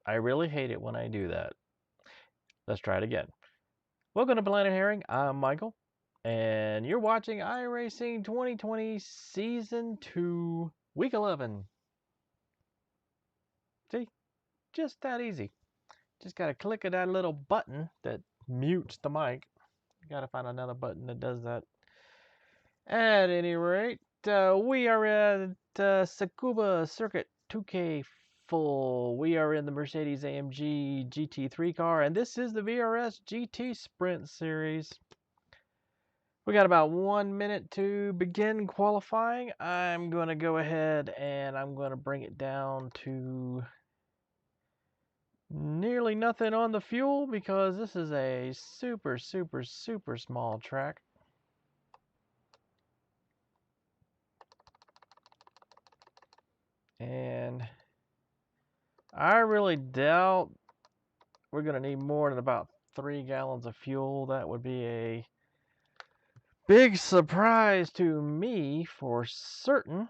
I really hate it when I do that. Let's try it again. Welcome to Planetherring. I'm Michael, and you're watching Iracing 2020 Season 2, Week 11. See? Just that easy. Just gotta click that little button that mutes the mic. Gotta find another button that does that. At any rate, we are at Tsukuba Circuit 2K full. We are in the Mercedes AMG GT3 car, and this is the VRS GT Sprint Series. We got about 1 minute to begin qualifying. I'm going to go ahead and I'm going to bring it down to nearly nothing on the fuel because this is a super small track. And I really doubt we're going to need more than about 3 gallons of fuel. That would be a big surprise to me for certain.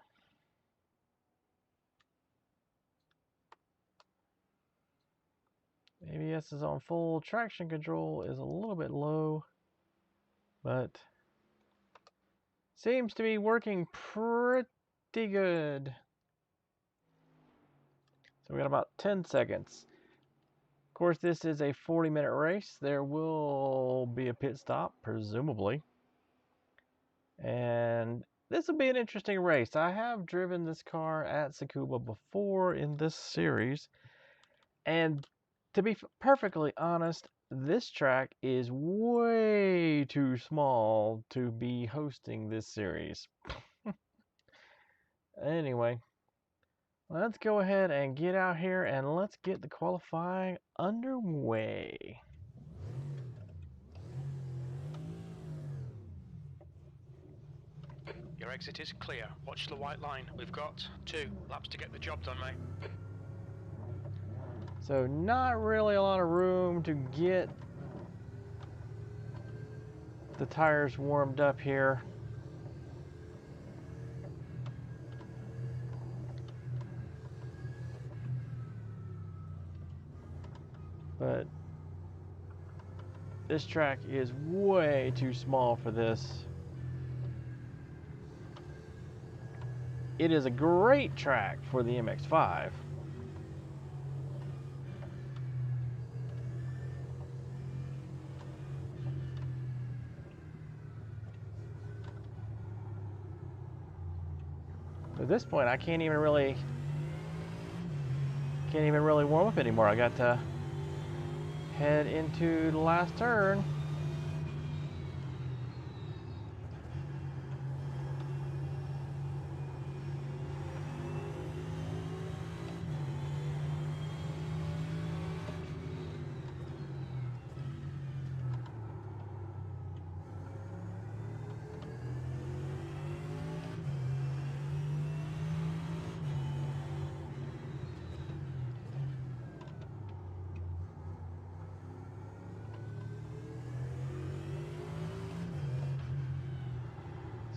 ABS is on full. Traction control is a little bit low, but seems to be working pretty good. So we got about 10 seconds. Of course, this is a 40-minute race. There will be a pit stop, presumably. And this will be an interesting race. I have driven this car at Tsukuba before in this series. And to be perfectly honest, this track is way too small to be hosting this series. Anyway, let's go ahead and get out here and let's get the qualifying underway. Your exit is clear. Watch the white line. We've got 2 laps to get the job done, mate. So not really a lot of room to get the tires warmed up here. But this track is way too small for this. It is a great track for the MX-5. At this point, I can't even really warm up anymore. I got to head into the last turn.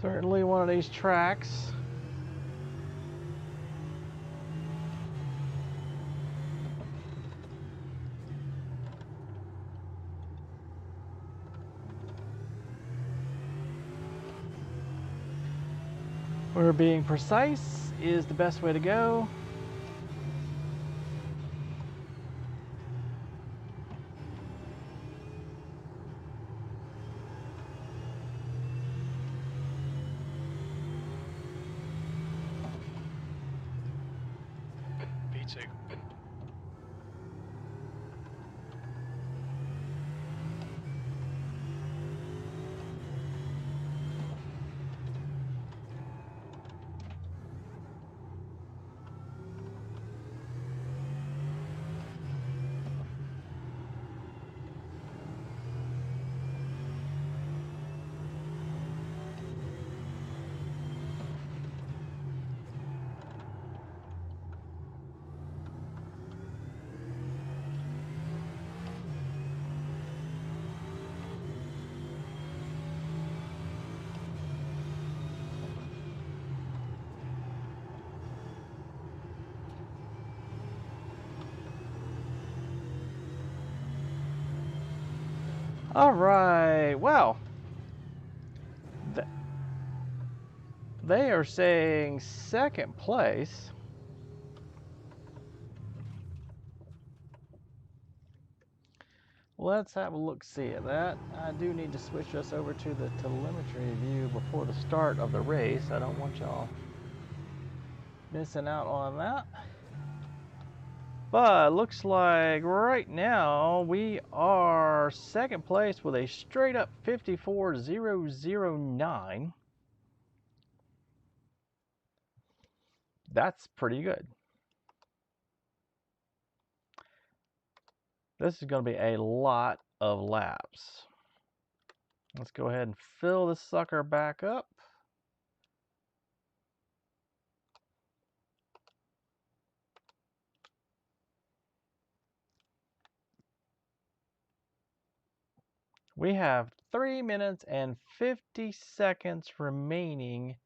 Certainly one of these tracks. Where being precise is the best way to go. P2. All right. Well, th they are saying second place. Let's have a look-see at that. I do need to switch us over to the telemetry view before the start of the race. I don't want y'all missing out on that. But looks like right now we are second place with a straight up 54,009. That's pretty good. This is going to be a lot of laps. Let's go ahead and fill this sucker back up. We have 3 minutes and 50 seconds remaining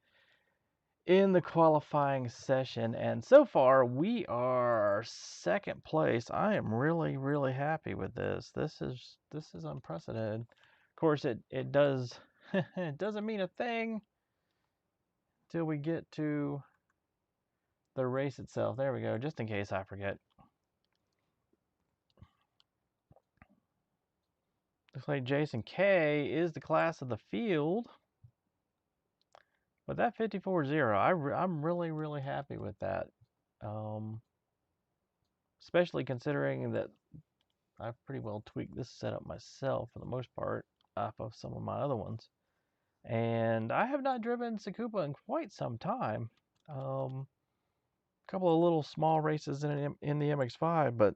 in the qualifying session, and so far we are second place. I am really happy with this. This is unprecedented. Of course, it does it doesn't mean a thing till we get to the race itself. There we go, just in case I forget. Looks like Jason K is the class of the field. But that 54.0, I'm really happy with that. Especially considering that I've pretty well tweaked this setup myself for the most part off of some of my other ones. And I have not driven Tsukuba in quite some time. A couple of little small races in the MX-5, but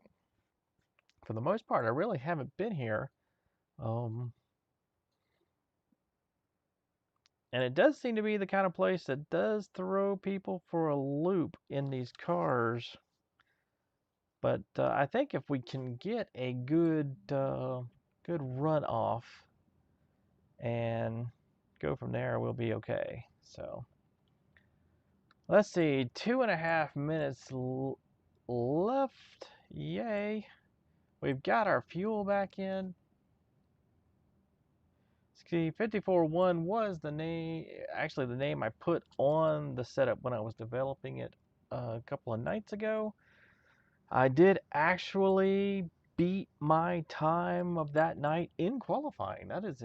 for the most part, I really haven't been here. And it does seem to be the kind of place that does throw people for a loop in these cars. But I think if we can get a good run off and go from there, we'll be okay. So let's see, 2.5 minutes left. Yay. We've got our fuel back in. See, 54.1 was the name, actually the name I put on the setup when I was developing it a couple of nights ago. I did actually beat my time of that night in qualifying. That's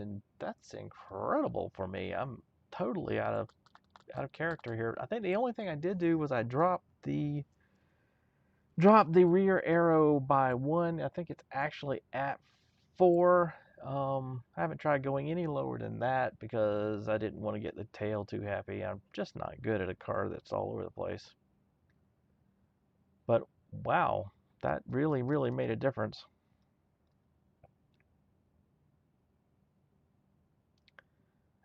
incredible for me. I'm totally out of character here. I think the only thing I did do was I dropped the rear arrow by 1. I think it's actually at 4. I haven't tried going any lower than that because I didn't want to get the tail too happy. I'm just not good at a car that's all over the place. But wow, that really made a difference.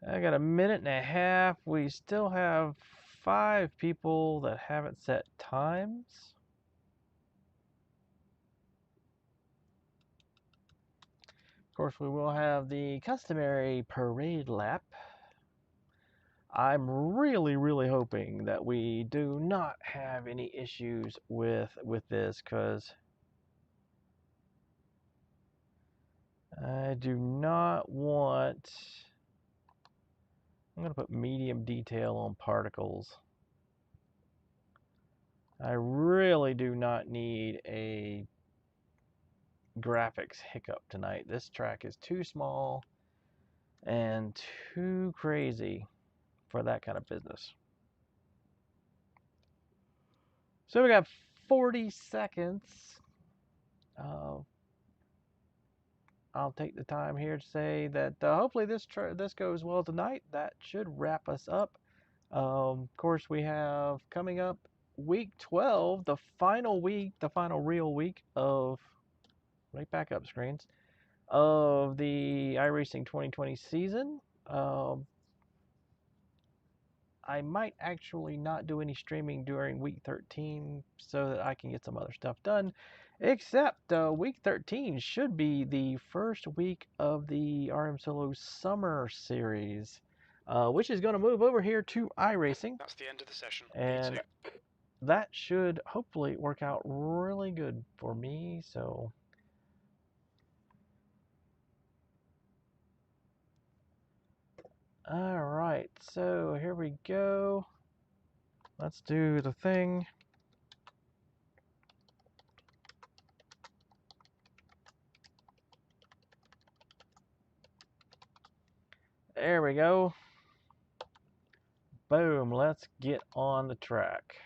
I got a minute and a half. We still have 5 people that haven't set times. Of course, we will have the customary parade lap. I'm really hoping that we do not have any issues with this, because I do not want... I'm going to put medium detail on particles. I really do not need a graphics hiccup tonight. This track is too small and too crazy for that kind of business. So we got 40 seconds. I'll take the time here to say that hopefully this goes well tonight. That should wrap us up. Of course, we have coming up week 12, the final real week of, right back up screens, of the Iracing 2020 season. I might actually not do any streaming during week 13 so that I can get some other stuff done. Except week 13 should be the first week of the RM Solo Summer Series, which is going to move over here to iRacing. That's the end of the session. And that should hopefully work out really good for me. So All right, so here we go. Let's do the thing. There we go. Boom, let's get on the track.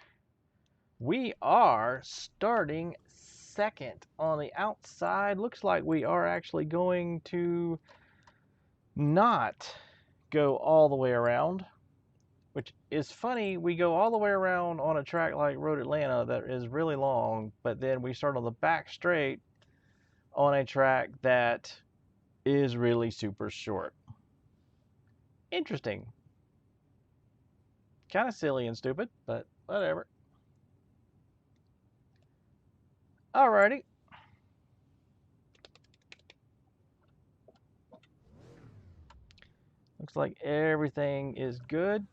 We are starting second on the outside. Looks like we are actually going to not go all the way around, which is funny. We go all the way around on a track like Road Atlanta that is really long, but then we start on the back straight on a track that is really super short. Interesting. Kind of silly and stupid, but whatever. Alrighty. Looks like everything is good.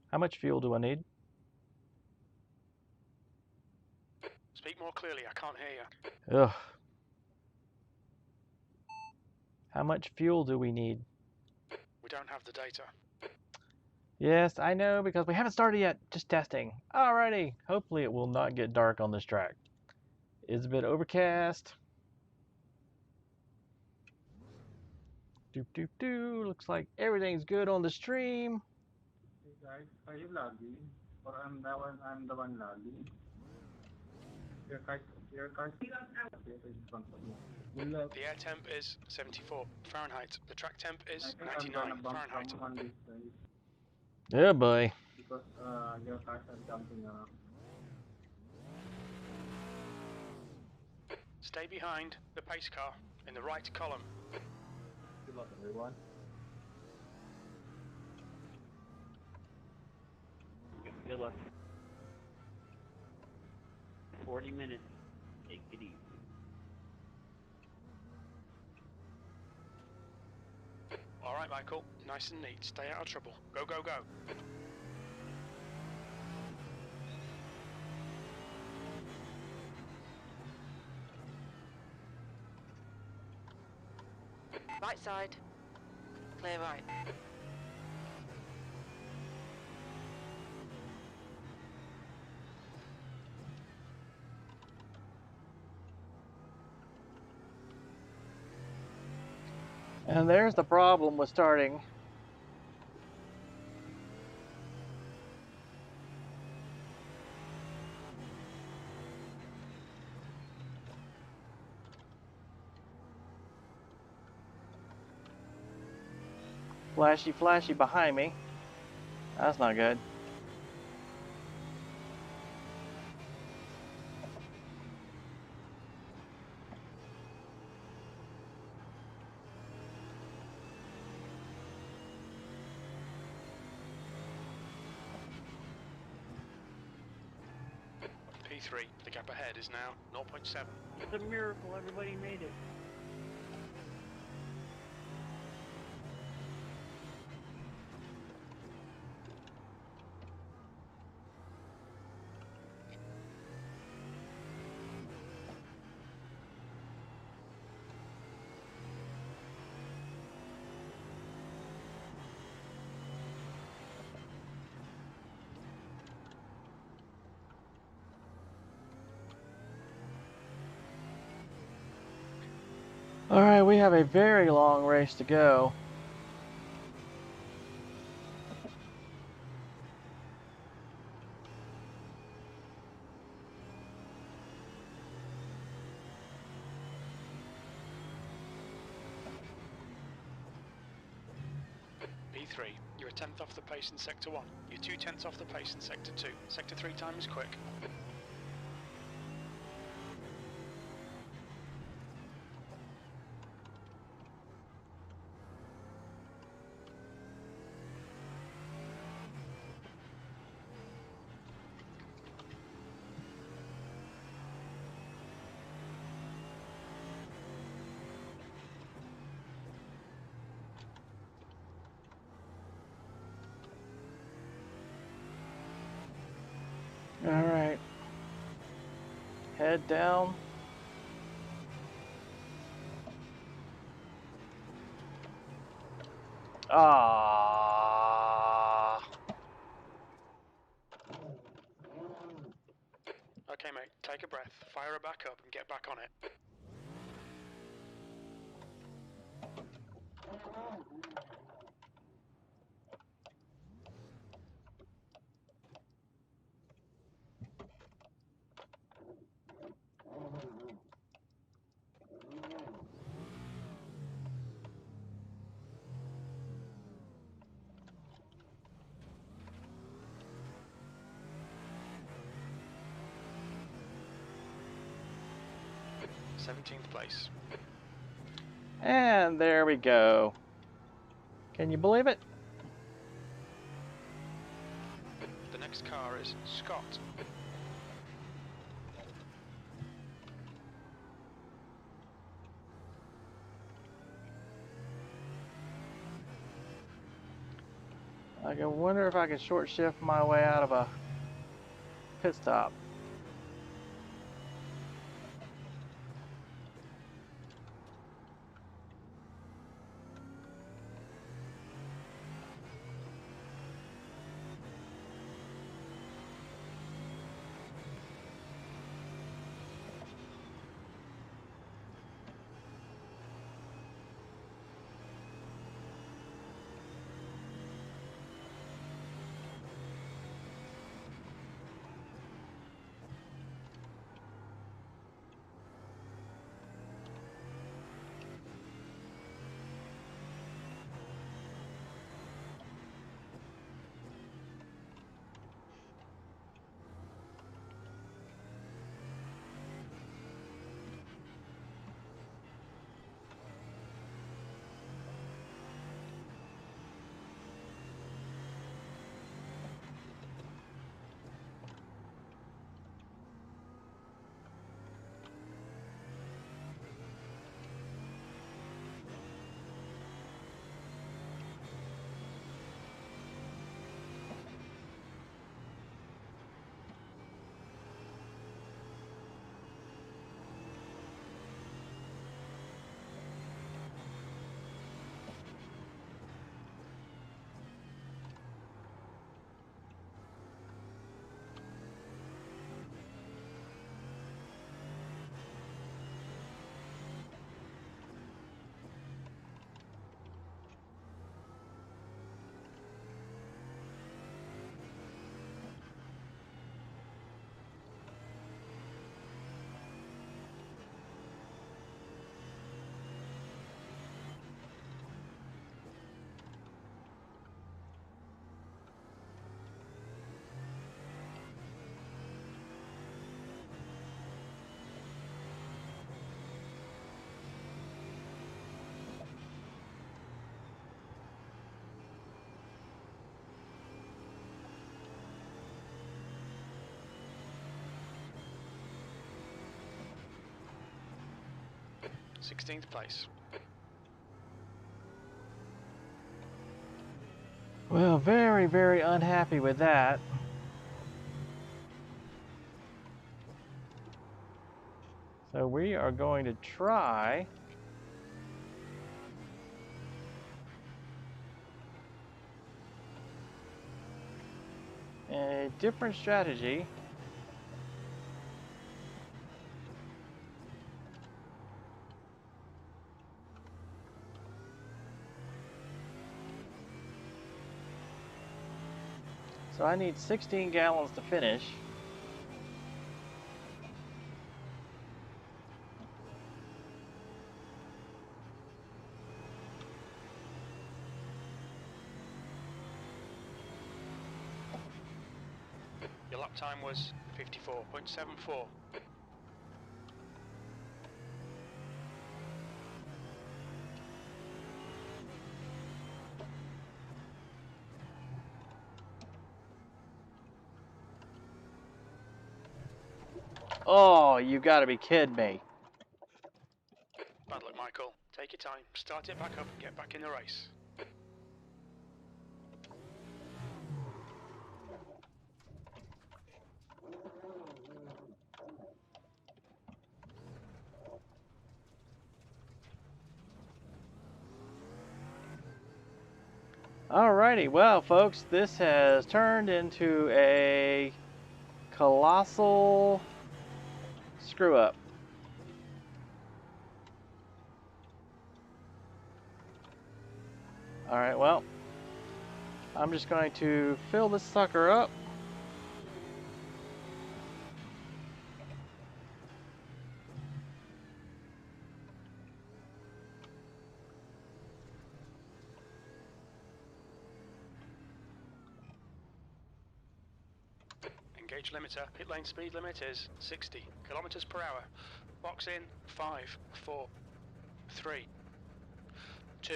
How much fuel do I need? Speak more clearly, I can't hear you. Ugh. How much fuel do we need? We don't have the data. Yes, I know, because we haven't started yet. Just testing. Alrighty. Hopefully it will not get dark on this track. It's a bit overcast. Doop doop doo. Looks like everything's good on the stream. Hey guys, are you lagging? Or I'm the one lagging? Your car is in front of me. The air temp is 74 Fahrenheit. The track temp I is think I'm 99 gonna bump Fahrenheit. on this side Yeah, boy. because your cars are jumping around. Stay behind the pace car in the right column. Good luck everyone. Good luck. 40 minutes. Take it easy. Alright, Michael. Nice and neat. Stay out of trouble. Go, go, go. Right side. Clear right. And there's the problem with starting. Flashy, flashy behind me. That's not good. P3. The gap ahead is now 0.7. It's a miracle everybody made it. Alright, we have a very long race to go. P3. You're a tenth off the pace in Sector 1. You're 2/10 off the pace in Sector 2. Sector 3 time is quick. Alright. Head down. Ah. Okay, mate, take a breath, fire her back up and get back on it. Seventeenth place. And there we go. Can you believe it? The next car is Scott. I can wonder if I can short shift my way out of a pit stop. Sixteenth place. Well, very, very unhappy with that. So we are going to try a different strategy. So I need 16 gallons to finish. Your lap time was 54.74. Oh, you gotta be kidding me. Bad luck, Michael. Take your time, start it back up and get back in the race. Alrighty, well, folks, this has turned into a colossal screw up. Alright, well, I'm just going to fill this sucker up. Engage limiter. Pit lane speed limit is 60 kilometers per hour. Box in 5, 4, 3, 2,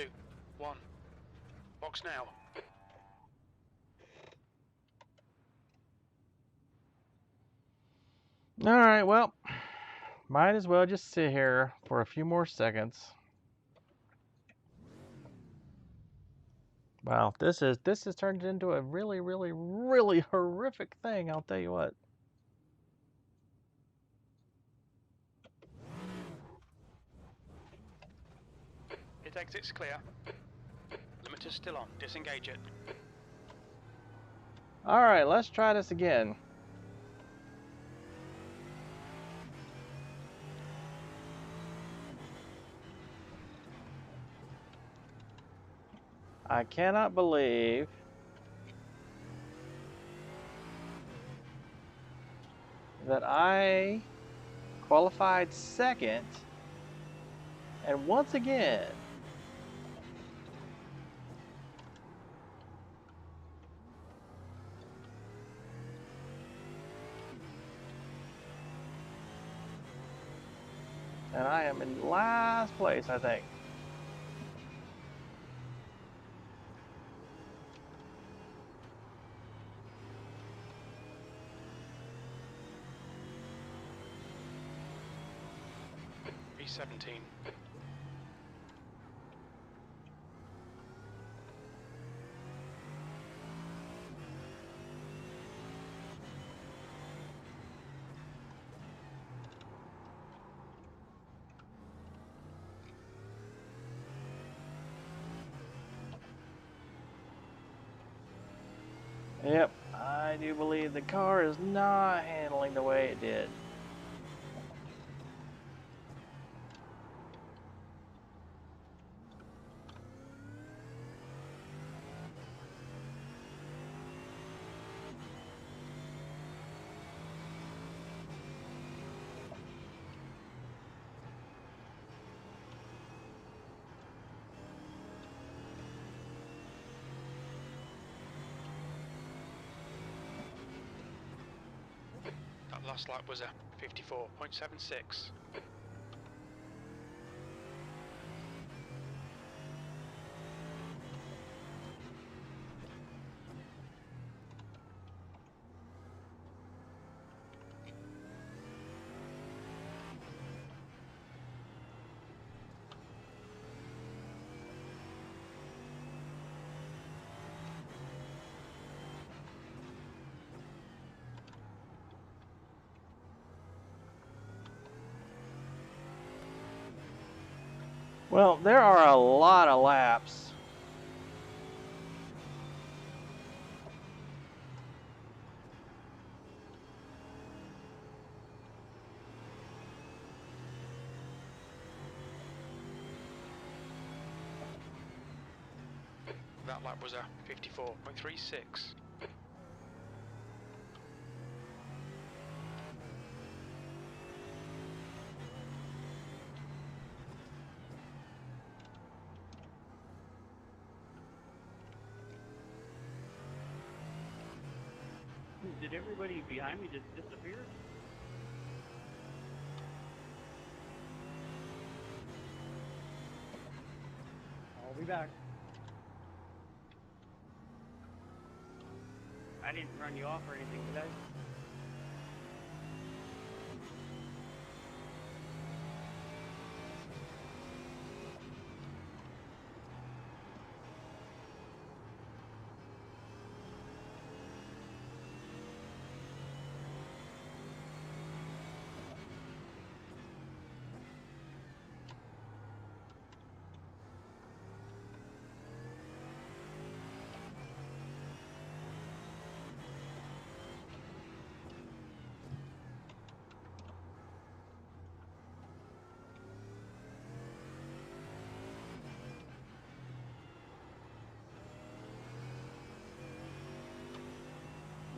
1. Box now. Alright, well, might as well just sit here for a few more seconds. Wow, this has turned into a really, really, really horrific thing, I'll tell you what. Pit exit's clear. Limiter's still on. Disengage it. Alright, let's try this again. I cannot believe that I qualified second, and once again, and I am in last place, I think. V17. Yep, I do believe the car is not handling the way it did. That last lap was a 54.76. Well, there are a lot of laps. That lap was a 54.36. Did everybody behind me just disappear? I'll be back. I didn't run you off or anything, did I?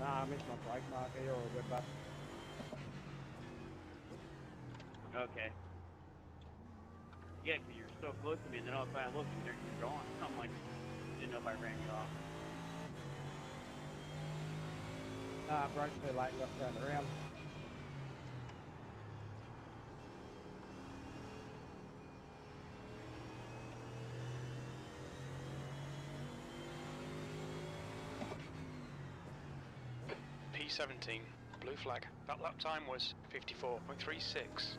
Nah, I missed my brake marker or a whip up. Okay. Yeah, 'cause you're so close to me, and then all of a sudden I look and you're gone. I'm like, didn't know if I ran you off. Nah, I broke too late and got turned around. P17, blue flag. That lap time was 54.36.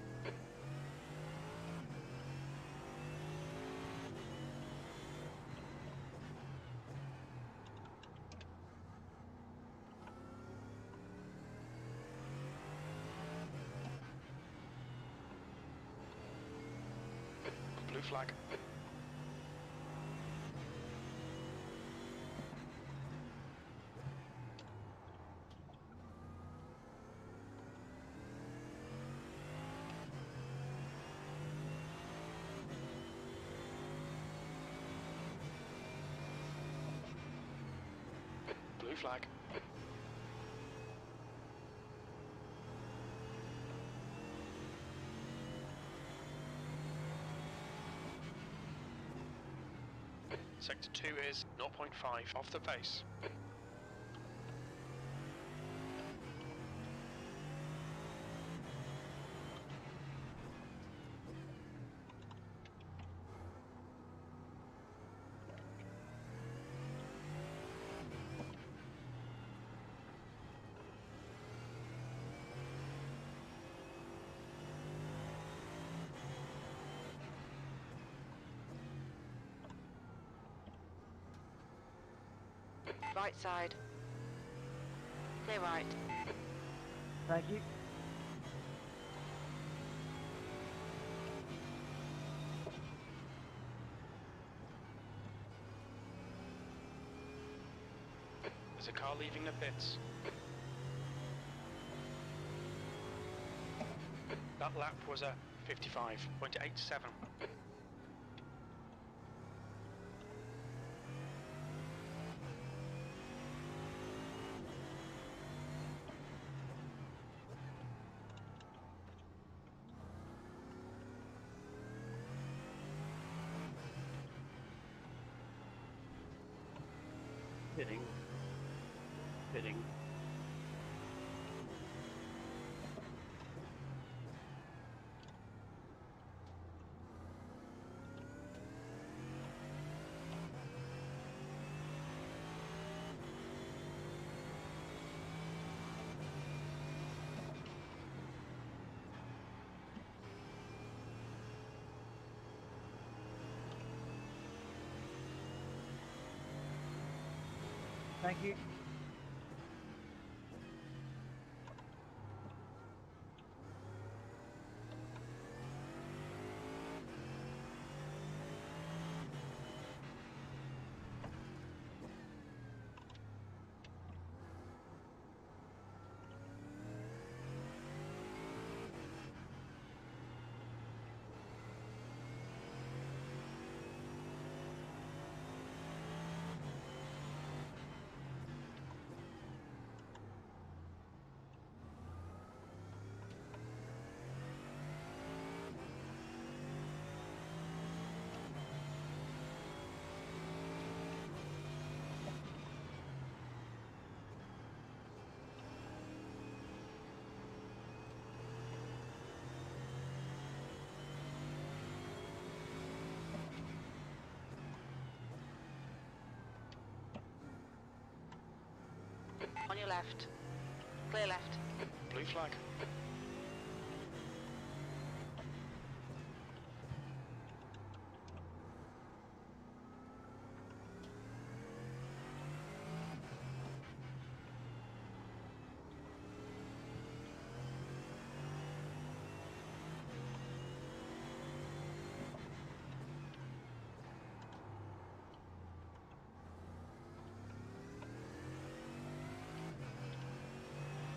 Blue flag. Blue flag. Sector 2 is 0.5 off the pace. Right side. Clear right. Thank you. There's a car leaving the pits. That lap was a 55.87. Pitting. Pitting. Thank you. On your left. Clear left. Blue flag.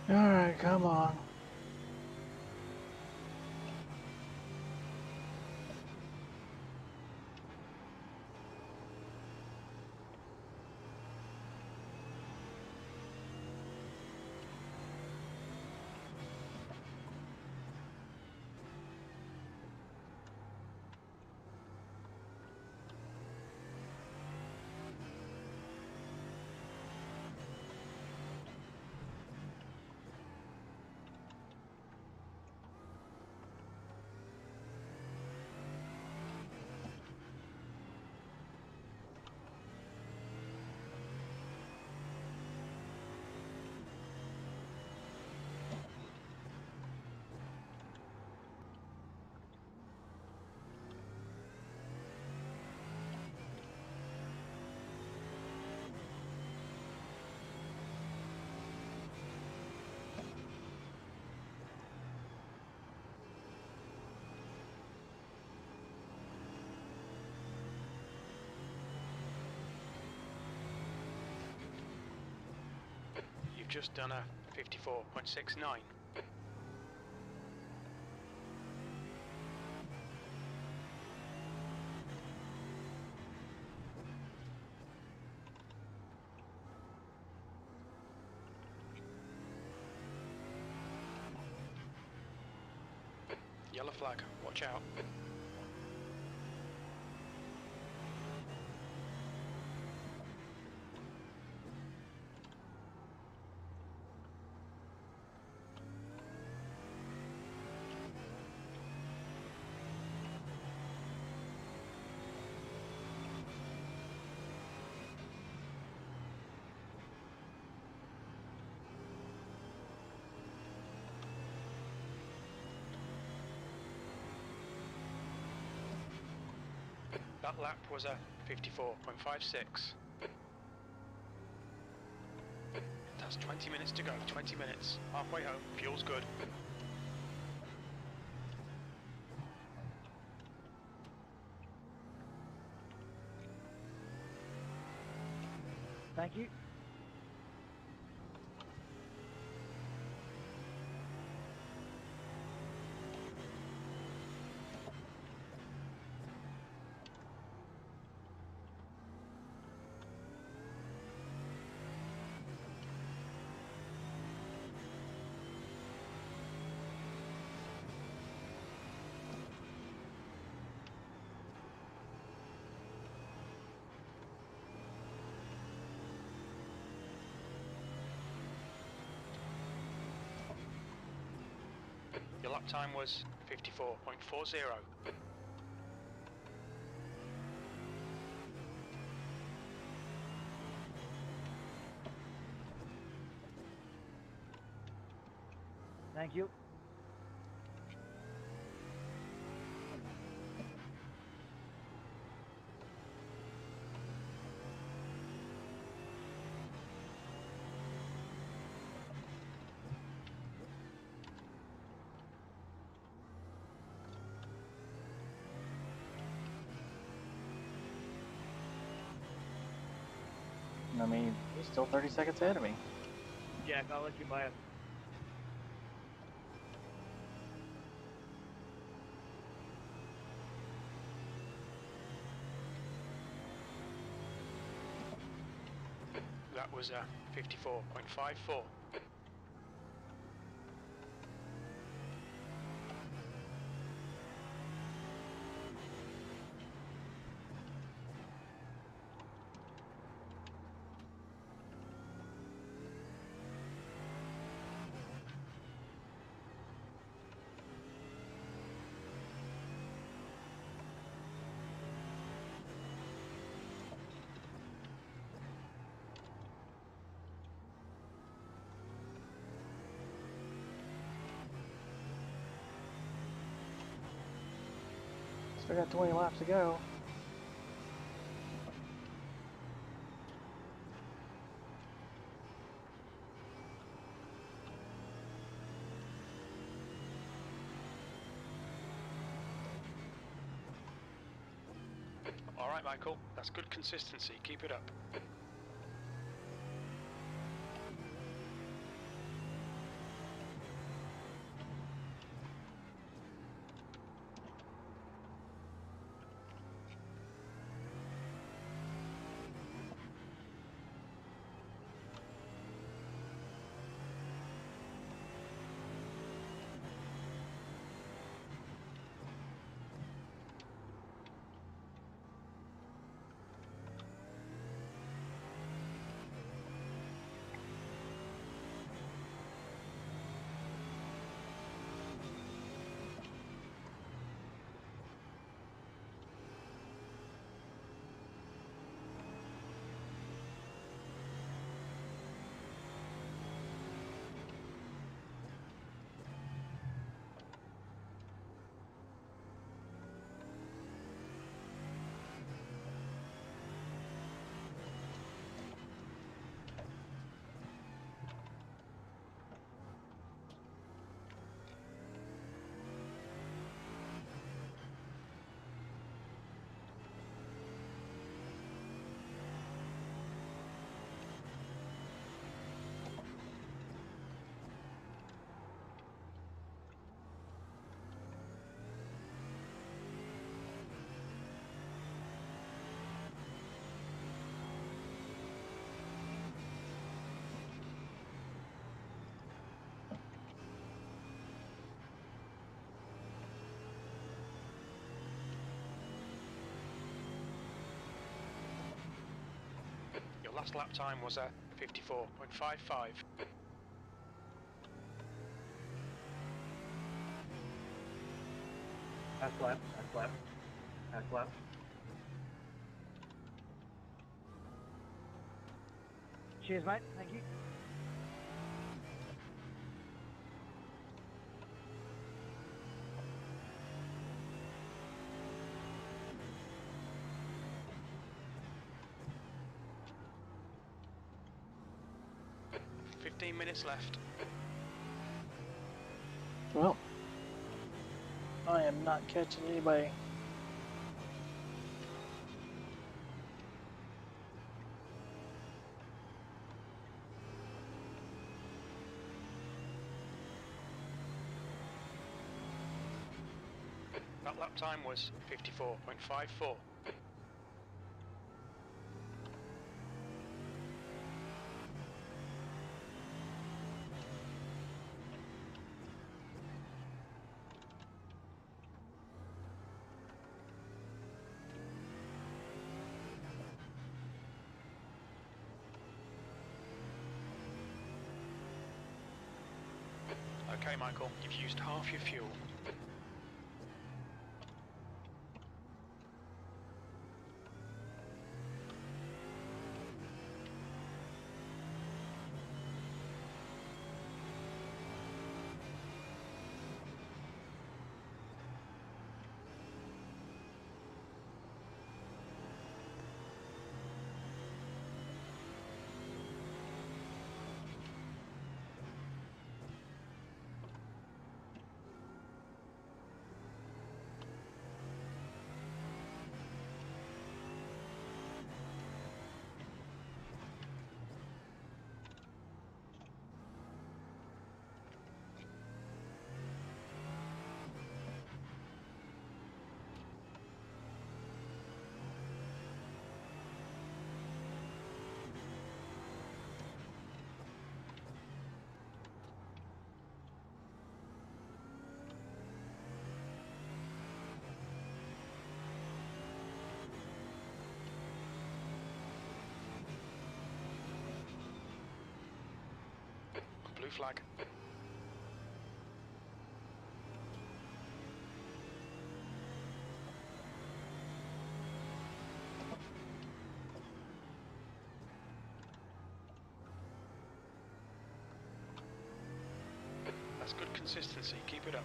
Alright, come on. You've just done a 54.69. Yellow flag, watch out. That lap was a 54.56. That's 20 minutes to go, 20 minutes. Halfway home, fuel's good. Thank you. Your lap time was 54.40. Thank you. I mean, he's still 30 seconds ahead of me. Jack, I'll let you buy it. That was a 54.54. Still got 20 laps to go. All right, Michael, that's good consistency. Keep it up. Last lap time was 54.55. That's left. That's left. That's left. Cheers, mate. Thank you. Minutes left. Well, I am not catching anybody. That lap time was 54.54. Okay, Michael, you've used half your fuel. Blue flag. That's good consistency, keep it up.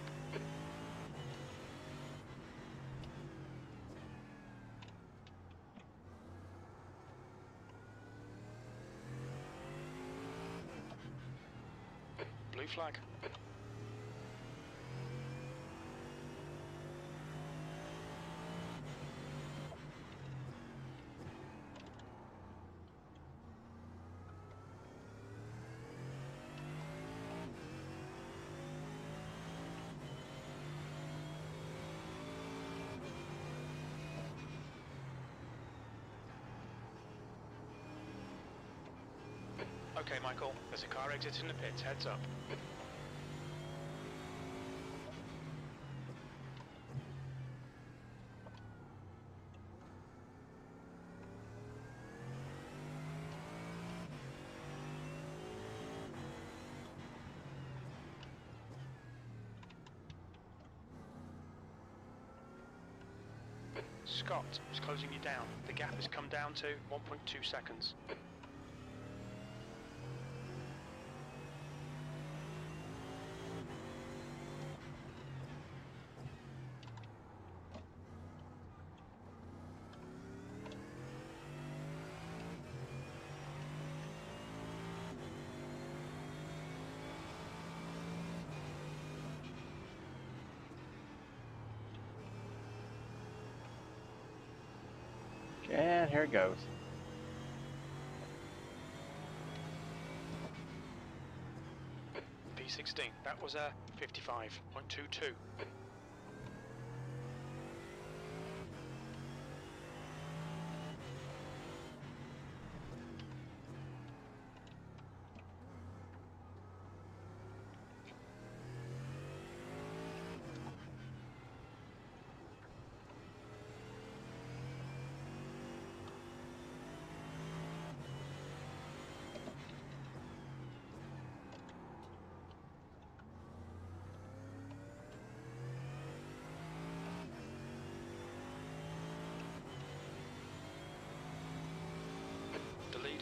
Blue flag. Okay, Michael, there's a car exiting the pits, heads up. Scott is closing you down. The gap has come down to 1.2 seconds. And here it goes. P16, that was a 55.22.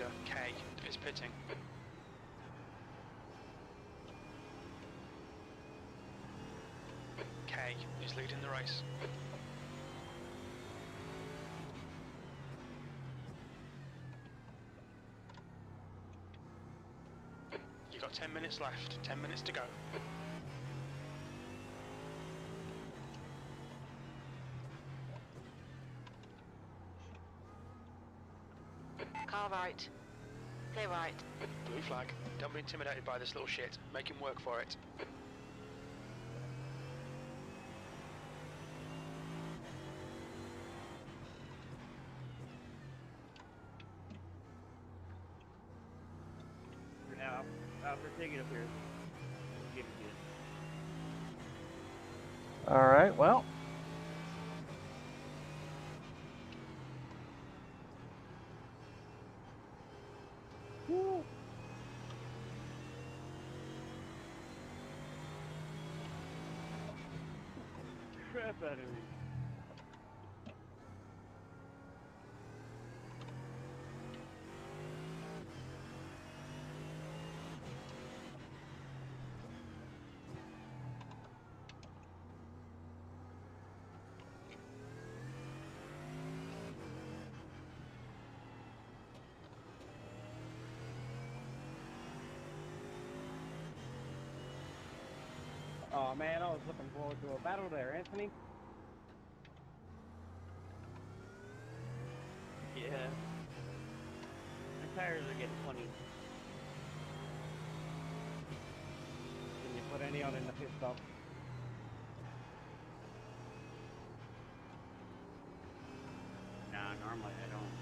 leader, K, is pitting. K is leading the race. You've got 10 minutes left, 10 minutes to go. Car right. Clear right. Blue flag. Don't be intimidated by this little shit. Make him work for it. Now, after taking up here, give it to you. All right, well. Woo. Crap out of me. Oh man, I was looking forward to a battle there, Anthony. Yeah. My tires are getting funny. Can you put any on in the pit stop? Nah, normally I don't.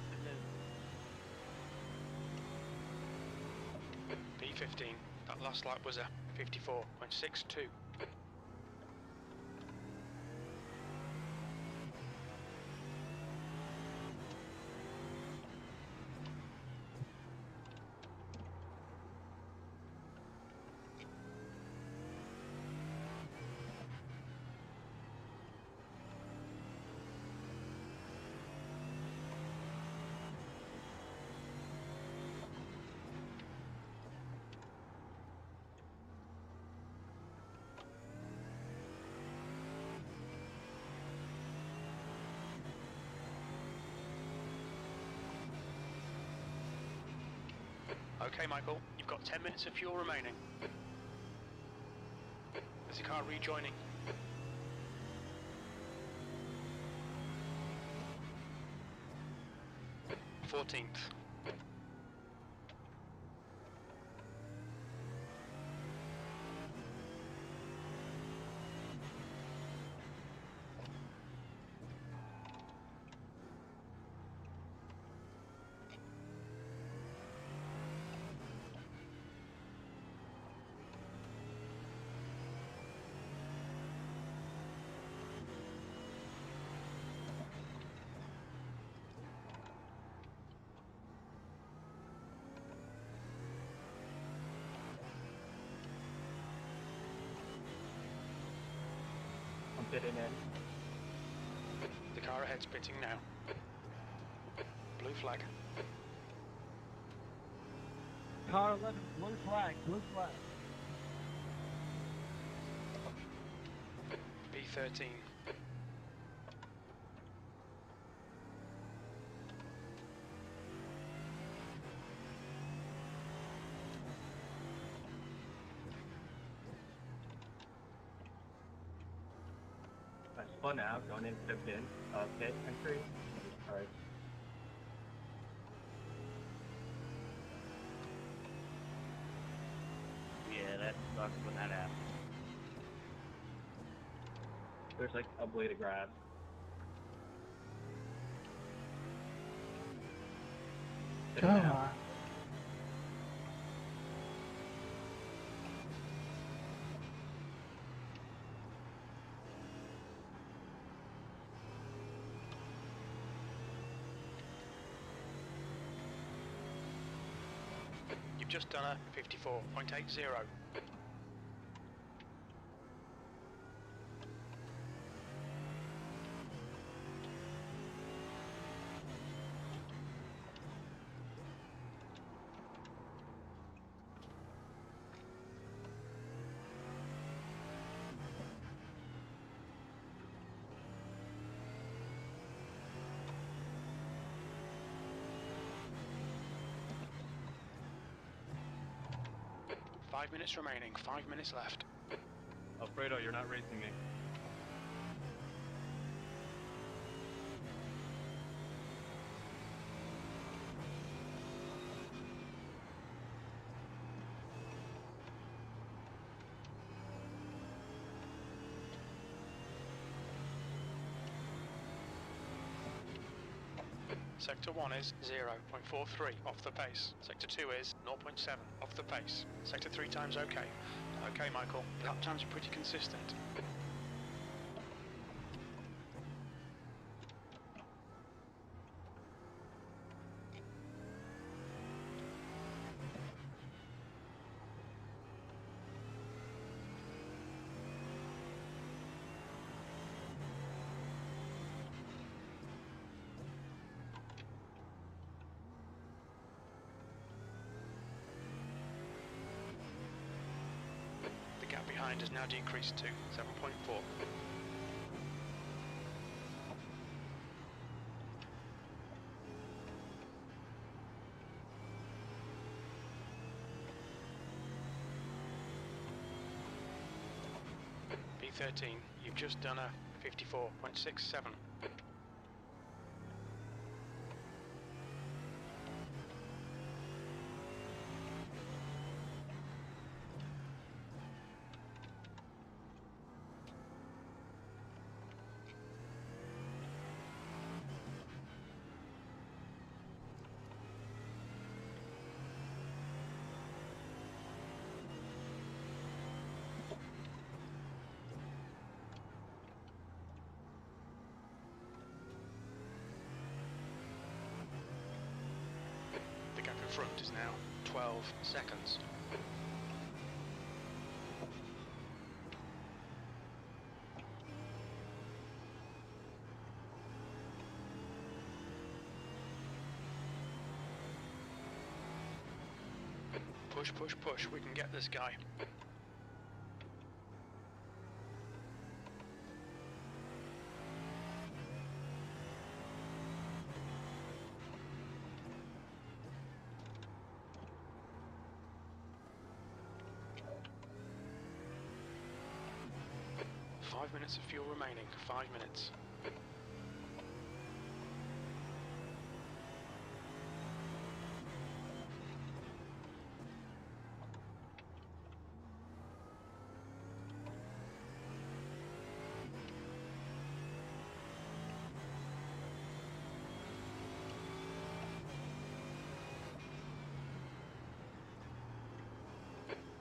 P15. That last lap was a 54.62. Okay, Michael, you've got 10 minutes of fuel remaining. Is the car rejoining? Fourteenth. Pitting in. The car ahead's pitting now. Blue flag. Car 11, blue flag, blue flag. B13. I spun out, going in fifth in, pit entry. Alright. Yeah, that sucks when that happens. There's like a blade of grass. Come on. You've just done a 54.80. 5 minutes remaining, 5 minutes left. Alfredo, you're not racing me. Sector 1 is 0.43 off the pace. Sector 2 is 0.7 off the pace. Sector 3 times okay. Okay, Michael. Lap times are pretty consistent. The gap behind has now decreased to 7.4. B13, you've just done a 54.67. The gap in front is now 12 seconds. Push, push, push, we can get this guy. Five minutes of fuel remaining, 5 minutes.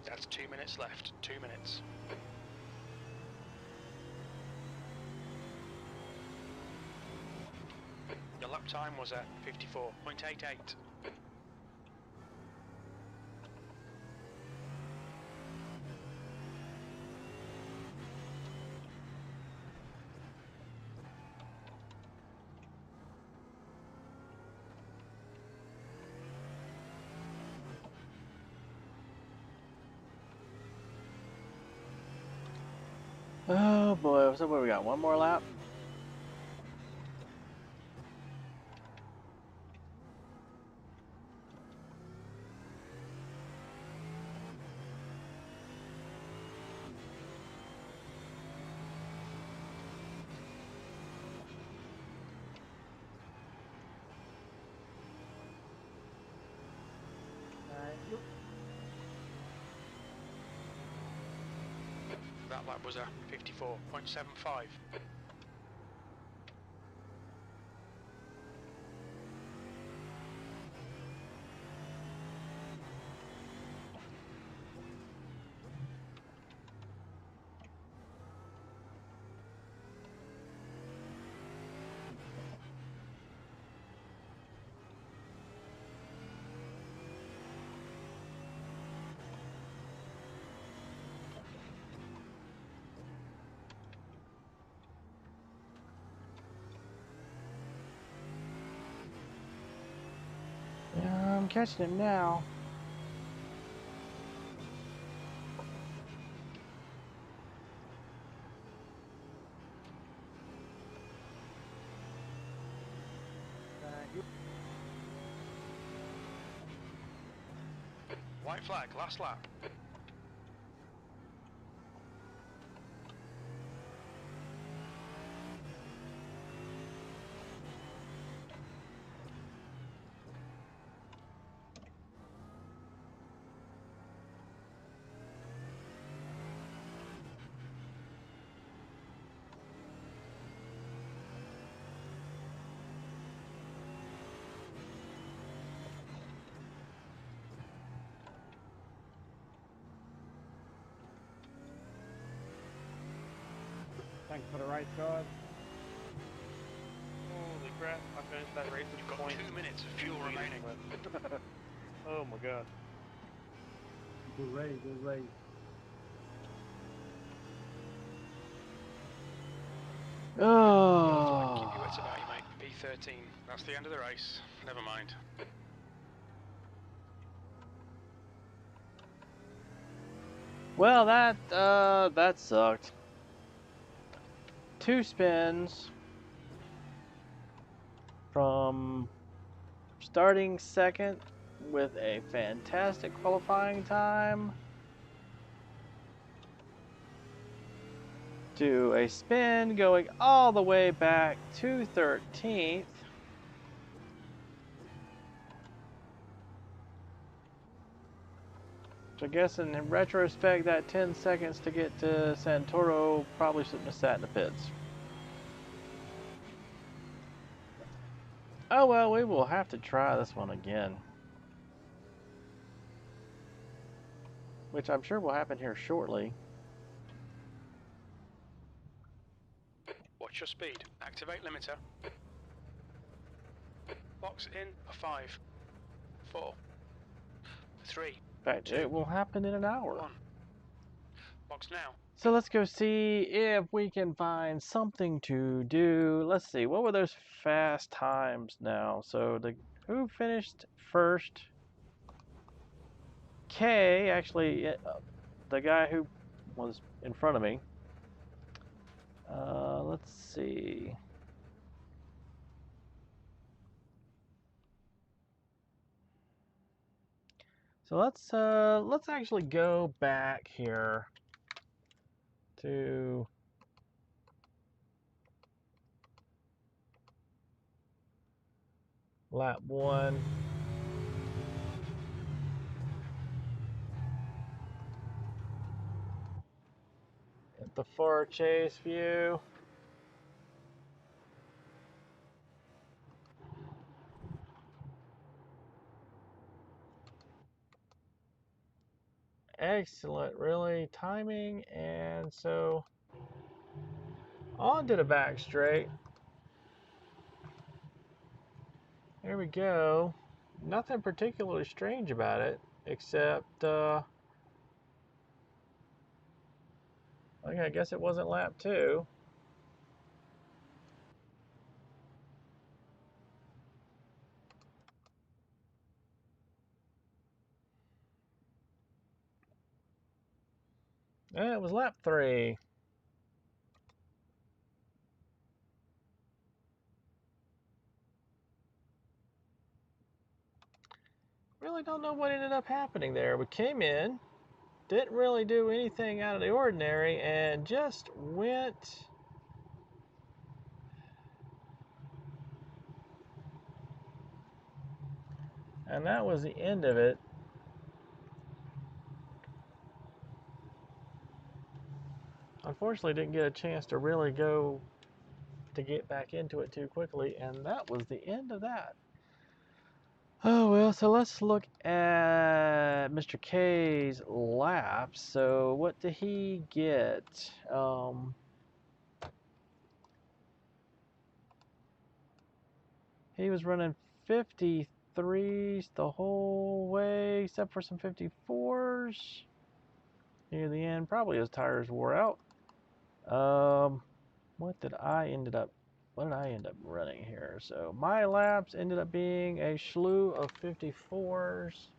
That's 2 minutes left, 2 minutes. Your lap time was at 54.88. Oh boy, so what we got? One more lap? That lap was a 54.75. Yeah, I'm catching him now. White flag, last lap. Thanks for the right card. Holy crap! I finished that race You've with got 20 2 minutes of fuel remaining. left. Oh my god. Good race, good race. Flight, keep Oh. your wits about you, mate. P13. That's the end of the race. Never mind. Well, that sucked. 2 spins from starting second with a fantastic qualifying time to a spin going all the way back to 13th. So I guess in retrospect, that 10 seconds to get to Santoro probably shouldn't have sat in the pits. Oh well, we will have to try this one again. Which I'm sure will happen here shortly. Watch your speed. Activate limiter. Box in a 5, 4, 3, In fact, 2, it will happen in an hour. 1. Box now. So let's go see if we can find something to do. Let's see, what were those fast times now? So who finished first? K, actually, the guy who was in front of me. Let's see. So let's actually go back here to lap 1. At the far chase view. Excellent, really, timing, and so on to the back straight. Here we go. Nothing particularly strange about it, except I guess it wasn't lap 2. It was lap 3. Really don't know what ended up happening there. We came in, didn't really do anything out of the ordinary, and just went. And that was the end of it. Unfortunately, didn't get a chance to really go to get back into it too quickly, and that was the end of that. Oh well, so let's look at Mr. K's laps. So what did he get? He was running 53s the whole way, except for some 54s near the end. Probably his tires wore out. What did I end up running here? So my laps ended up being a slew of 54s.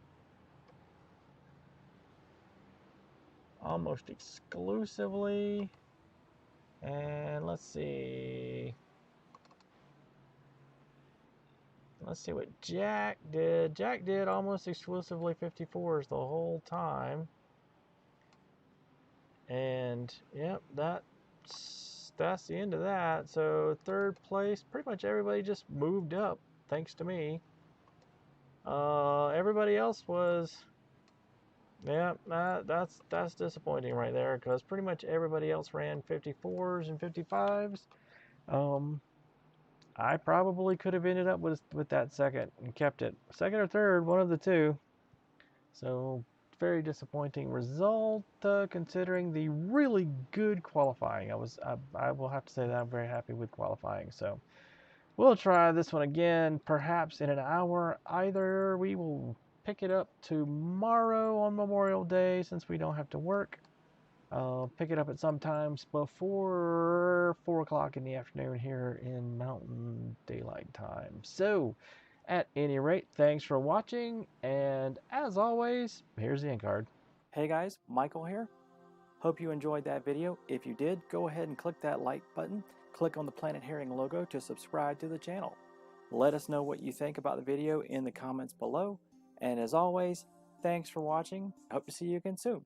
Almost exclusively. And let's see what Jack did. Jack did almost exclusively 54s the whole time. And yep, that's the end of that. So third place, pretty much everybody just moved up thanks to me. Everybody else was, yeah, that's disappointing right there, because pretty much everybody else ran 54s and 55s. I probably could have ended up with that second and kept it. Second or third, one of the two. So very disappointing result considering the really good qualifying. I will have to say that I'm very happy with qualifying. So we'll try this one again, perhaps in an hour. Either we will pick it up tomorrow on Memorial Day since we don't have to work. I'll pick it up at some times before 4 o'clock in the afternoon here in Mountain Daylight Time. So, at any rate, thanks for watching, and as always, here's the end card. Hey guys, Michael here. Hope you enjoyed that video. If you did, go ahead and click that like button. Click on the planetherring logo to subscribe to the channel. Let us know what you think about the video in the comments below. And as always, thanks for watching. Hope to see you again soon.